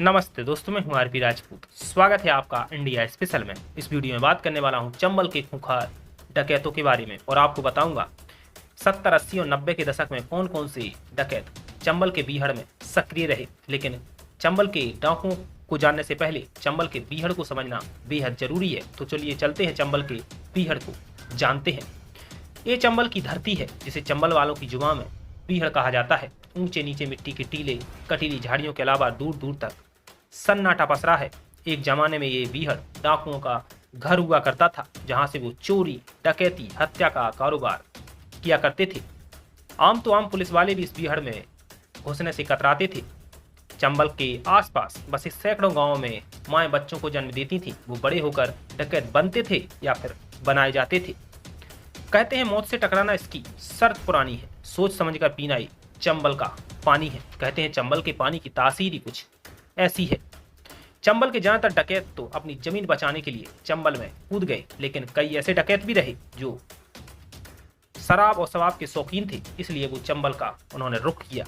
नमस्ते दोस्तों, मैं हूं आरपी राजपूत। स्वागत है आपका इंडिया स्पेशल में। इस वीडियो में बात करने वाला हूं चंबल के खूंखार डकैतों के बारे में और आपको बताऊंगा 70, 80 और 90 के दशक में कौन कौन से डकैत चंबल के बीहड़ में सक्रिय रहे। लेकिन चंबल के डाकुओं को जानने से पहले चंबल के बीहड़ को समझना बेहद जरूरी है। तो चलिए चलते हैं चंबल के बीहड़ को जानते हैं। ये चंबल की धरती है जिसे चंबल वालों की जुबान में बीहड़ कहा जाता है। ऊंचे नीचे मिट्टी के टीले, कटीली झाड़ियों के अलावा दूर दूर तक सन्नाटा पसरा है। एक जमाने में ये बीहड़ डाकुओं का घर हुआ करता था, जहां से वो चोरी, डकैती, हत्या का कारोबार किया करते थे। आम तो आम पुलिस वाले भी इस बीहड़ में घुसने से कतराते थे। चंबल के आसपास बसे सैकड़ों गांवों में माएँ बच्चों को जन्म देती थीं। वो बड़े होकर डकैत बनते थे या फिर बनाए जाते थे। कहते हैं मौत से टकराना इसकी शर्त पुरानी है, सोच समझ कर पीना ही चंबल का पानी है। कहते हैं चंबल के पानी की तासीर ही कुछ ऐसी है। चंबल के ज्यादातर डकैत तो अपनी जमीन बचाने के लिए चंबल में कूद गए, लेकिन कई ऐसे डकैत भी रहे जो शराब और शराब के शौकीन थे, इसलिए वो चंबल का उन्होंने रुख किया।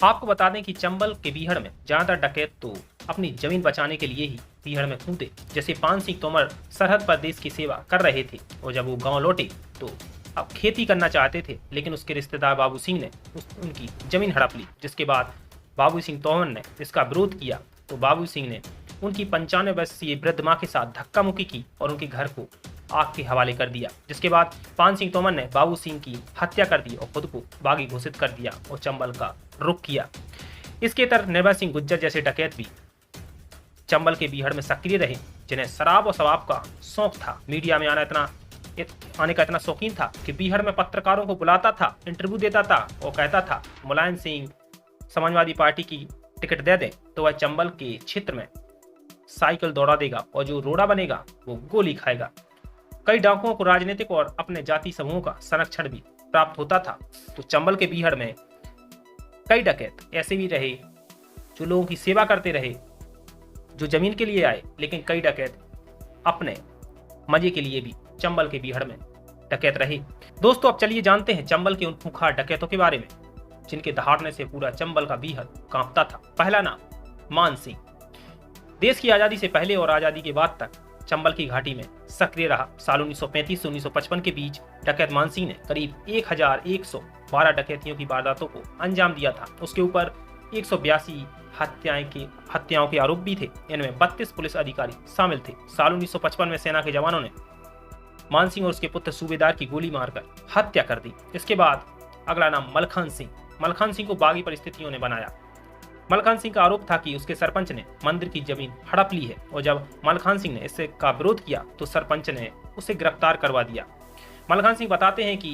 आपको बता दें कि चंबल के बीहड़ में ज्यादातर डकैत तो अपनी जमीन बचाने के लिए ही बीहड़ में कूदे। जैसे पान सिंह तोमर सरहद पर देश की सेवा कर रहे थे और जब वो गांव लौटे तो अब खेती करना चाहते थे, लेकिन उसके रिश्तेदार बाबू सिंह ने उनकी जमीन हड़प ली। जिसके बाद बाबू सिंह तोमर ने इसका विरोध किया तो बाबू सिंह ने उनकी 95 वर्षीय वृद्ध मां के साथ धक्का मुक्की की और उनके घर को आग के हवाले कर दिया। जिसके बाद पान सिंह तोमर ने बाबू सिंह की हत्या कर दी और खुद को बागी घोषित कर दिया और चंबल का रुख किया। इसके तरफ निर्भय सिंह गुज्जर जैसे डकैत भी चंबल के बीहड़ में सक्रिय रहे, जिन्हें शराब और शराब का शौक था। मीडिया में आने का इतना शौकीन था कि बीहड़ में पत्रकारों को बुलाता था, इंटरव्यू देता था और कहता था मुलायम सिंह समाजवादी पार्टी की टिकट दे दे तो वह चंबल के क्षेत्र में साइकिल दौड़ा देगा और जो रोड़ा बनेगा वो गोली खाएगा। कई डाकुओं को राजनीतिक और अपने जाति समूहों का संरक्षण भी प्राप्त होता था। तो चंबल के बीहड़ में कई डकैत ऐसे भी रहे जो लोगों की सेवा करते रहे, जो जमीन के लिए आए, लेकिन कई डकैत अपने मजे के लिए भी चंबल के बीहड़ में डकैत रहे। दोस्तों, अब चलिए जानते हैं चंबल के उन खूंखार डकैतों के बारे में जिनके दहाड़ने से पूरा चंबल का बीहड़ कांपता था। पहला नाम मान सिंह। देश की आजादी से पहले और आजादी के बाद तक चंबल की घाटी में सक्रिय रहा। साल 1935 से 1955 के बीच डकैत मान सिंह ने करीब 1112 डकैतियों की वारदातों को अंजाम दिया था। उसके ऊपर 182 हत्याओं के आरोप भी थे। इनमें 32 पुलिस अधिकारी शामिल थे। साल 1955 में सेना के जवानों ने मान सिंह और उसके पुत्र सूबेदार की गोली मारकर हत्या कर दी। इसके बाद अगला नाम मलखान सिंह। मलखान सिंह को बागी परिस्थितियों ने बनाया। मलखान सिंह का आरोप था कि उसके सरपंच ने मंदिर की जमीन हड़प ली है और जब मलखान सिंह ने इससे का विरोध किया तो सरपंच ने उसे गिरफ्तार करवा दिया। मलखान सिंह बताते हैं कि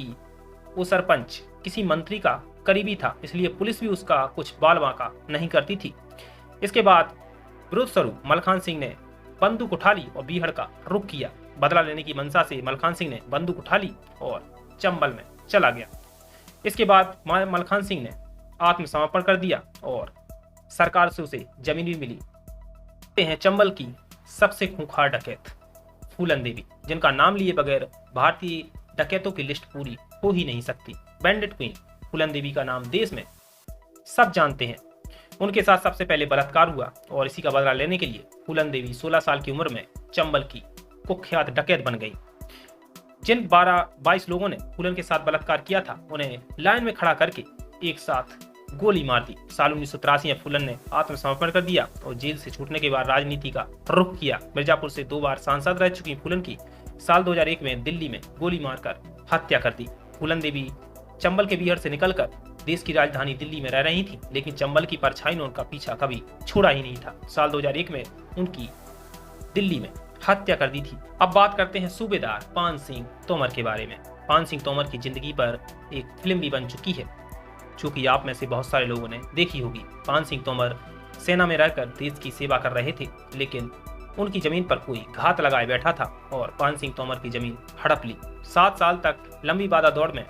वो सरपंच किसी मंत्री का करीबी था, इसलिए पुलिस भी उसका कुछ बाल बांका नहीं करती थी। इसके बाद विरोध स्वरूप मलखान सिंह ने बंदूक उठा ली और बीहड़ का रुख किया। बदला लेने की मंशा से मलखान सिंह ने बंदूक उठा ली और चंबल में चला गया। इसके बाद मलखान सिंह ने आत्मसमर्पण कर दिया और सरकार से उसे जमीन भी मिली। हैं चंबल की सबसे खूंखार डकैत फूलन देवी, जिनका नाम लिए बगैर भारतीय डकैतों की लिस्ट पूरी हो ही नहीं सकती। बैंडिट क्वीन फूलन देवी का नाम देश में सब जानते हैं। उनके साथ सबसे पहले बलात्कार हुआ और इसी का बदला लेने के लिए फूलन देवी 16 साल की उम्र में चंबल की कुख्यात डकैत बन गई। जिन 22 लोगों ने फूलन के साथ बलात्कार किया था उन्हें लाइन में खड़ा करके एक साथ गोली मार दी। साल 1983 में फूलन ने आत्मसमर्पण कर दिया और जेल से छूटने के बाद राजनीति का रुख किया। मिर्जापुर से 2 बार सांसद रह चुकी फूलन की साल 2001 में दिल्ली में गोली मारकर हत्या कर दी। फूलन देवी चंबल के बीहड़ से निकलकर देश की राजधानी दिल्ली में रह रही थी, लेकिन चंबल की परछाई ने उनका पीछा कभी छोड़ा ही नहीं था। साल 2001 में उनकी दिल्ली में हत्या कर दी थी। अब बात करते हैं सूबेदार पान सिंह तोमर के बारे में। पान सिंह तोमर की जिंदगी पर एक फिल्म भी बन चुकी है, जो कि आप में से बहुत सारे लोगों ने देखी होगी। पान सिंह तोमर सेना में रहकर देश की सेवा कर रहे थे, लेकिन उनकी जमीन पर कोई घात लगाए बैठा था और पान सिंह तोमर की जमीन हड़प ली। 7 साल तक लंबी बाधा दौड़ में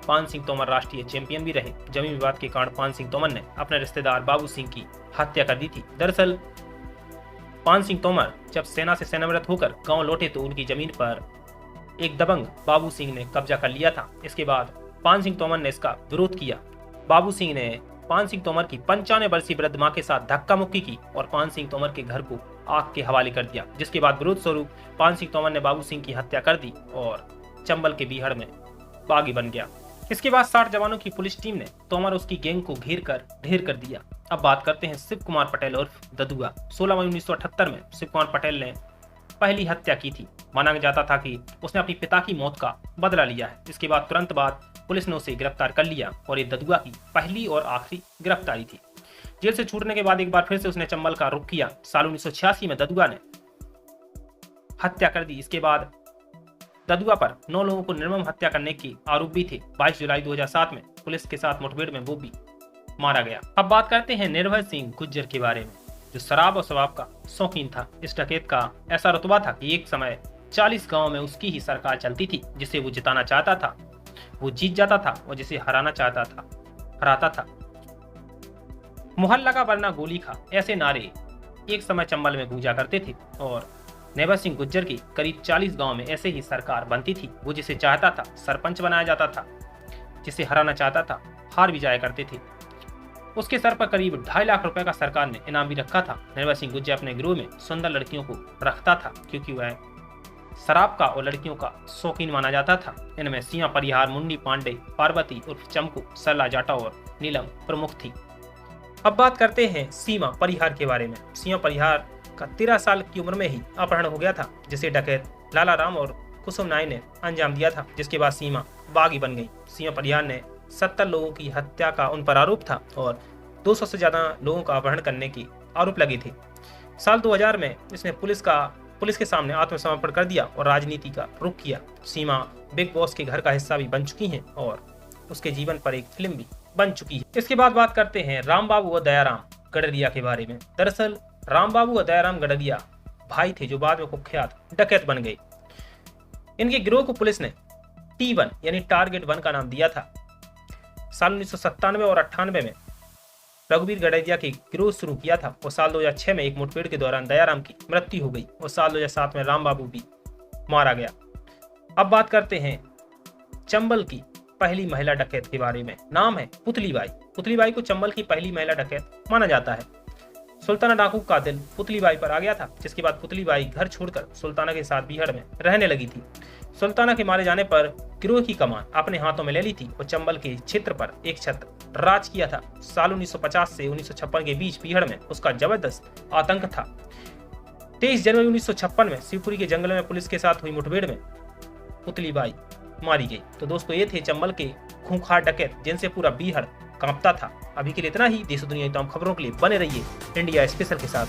पान सिंह तोमर राष्ट्रीय चैंपियन भी रहे। जमीन विवाद के कारण पान सिंह तोमर ने अपने रिश्तेदार बाबू सिंह की हत्या कर दी थी। दरअसल पान सिंह तोमर जब सेना से सेवानिवृत्त होकर गांव लौटे तो उनकी जमीन पर एक दबंग बाबू सिंह ने कब्जा कर लिया था। इसके बाद पान सिंह तोमर ने इसका विरोध किया। बाबू सिंह ने पान सिंह तोमर की 95 वर्षीय वृद्ध मां के साथ धक्का मुक्की की और पान सिंह तोमर के घर को आग के हवाले कर दिया, जिसके बाद विरोध स्वरूप पान सिंह तोमर ने बाबू सिंह की हत्या कर दी और चंबल के बीहड़ में बागी बन गया। इसके बाद 60 जवानों की पुलिस टीम ने तोमर उसकी गैंग को घेर कर ढेर कर दिया। अब बात करते हैं शिव कुमार पटेल उर्फ ददुआ। 16 मई 1978 में शिव कुमार पटेल ने पहली हत्या की थी। माना जाता था कि उसने अपने पिता की मौत का बदला लिया है। इसके बाद तुरंत बाद पुलिस ने उसे गिरफ्तार कर लिया और ये ददुआ की पहली और आखिरी गिरफ्तारी थी। जेल से छूटने के बाद एक बार फिर से उसने चंबल का रुख किया। साल 1986 में ददुआ ने हत्या कर दी। इसके बाद ददुआ पर 9 लोगों को निर्मम हत्या करने की आरोप भी थे। 22 जुलाई 2007 में पुलिस के साथ मुठभेड़ में वो भी मारा गया। अब बात करते हैं निर्भय सिंह गुज्जर के बारे में, जो शराब और शराब का शौकीन था। इस डकैत का ऐसा रुतबा था कि एक समय 40 गांव में उसकी ही सरकार चलती थी। जिसे वो जिताना चाहता था वो जीत जाता था और जिसे हराना चाहता था हराता था। मोहल्ला का वरना गोली खा, ऐसे नारे एक समय चंबल में गूंजा करते थे और निर्भय सिंह गुज्जर की करीब 40 गांव में ऐसे ही सरकार बनती थी। वो जिसे चाहता था सरपंच बनाया जाता था, जिसे हराना चाहता था हार भी जाया करते थे। उसके सर पर करीब 2.5 लाख रुपए का सरकार ने इनाम भी रखा था। निर्भय सिंह गुज्जर अपने गिरोह में सुंदर लड़कियों को रखता था, क्योंकि वह शराब का और लड़कियों का शौकीन माना जाता था। इनमें सीमा परिहार, मुंडी पांडे, पार्वती उर्फ चमकू, सरला जाटा और नीलम प्रमुख थी। अब बात करते हैं सीमा परिहार के बारे में। सीमा परिहार का 13 साल की उम्र में ही अपहरण हो गया था, जिसे डकैत लाला राम और कुसुम नाई ने अंजाम दिया था, जिसके बाद सीमा बागी बन गई। सीमा परिहार ने 70 लोगों की हत्या का उन पर आरोप था और 200 से ज्यादा लोगों का अपहरण करने की आरोप लगे थे। साल 2000 में इसने पुलिस के सामने आत्मसमर्पण कर दिया और राजनीति का रुख किया। सीमा बिग बॉस के घर का हिस्सा भी बन चुकी हैं और उसके जीवन पर एक फिल्म भी बन चुकी है। इसके बाद बात करते हैं रामबाबू और दयाराम गडरिया के बारे में। दरअसल रामबाबू और दयाराम गडरिया भाई थे, जो बाद में कुख्यात डकैत बन गए। इनके गिरोह को पुलिस ने T1 यानी टारगेट 1 का नाम दिया था। साल 1997 और 98 में रघुवीर गडरिया के गिरोह शुरू किया था और साल 2006 में एक मुठभेड़ के दौरान दयाराम की मृत्यु हो गई और साल 2007 में रामबाबू भी मारा गया। अब बात करते हैं चंबल की पहली महिला डकैत के बारे में। नाम है पुतली बाई। पुतली बाई को चंबल की पहली महिला डकैत माना जाता है। सुल्ताना डाकू का दिल पुतली बाई पर आ गया था, जिसके बाद पुतली बाई घर छोड़कर सुल्ताना के साथ बीहड़ में रहने लगी थी। सुल्ताना के मारे जाने पर गिरोह की कमान अपने हाथों में ले ली थी और चंबल के क्षेत्र पर एक छत्र राज किया था। साल 1950 से 1956 के बीच बीहड़ में उसका जबरदस्त आतंक था। 23 जनवरी 1956 में शिवपुरी के जंगल में पुलिस के साथ हुई मुठभेड़ में पुतली बाई मारी गई। तो दोस्तों, ये थे चंबल के खूंखार डकैत, जिनसे पूरा बीहड़ कांपता था। अभी के लिए इतना ही। देश दुनिया की तमाम खबरों के लिए बने रहिए इंडिया स्पेशल के साथ।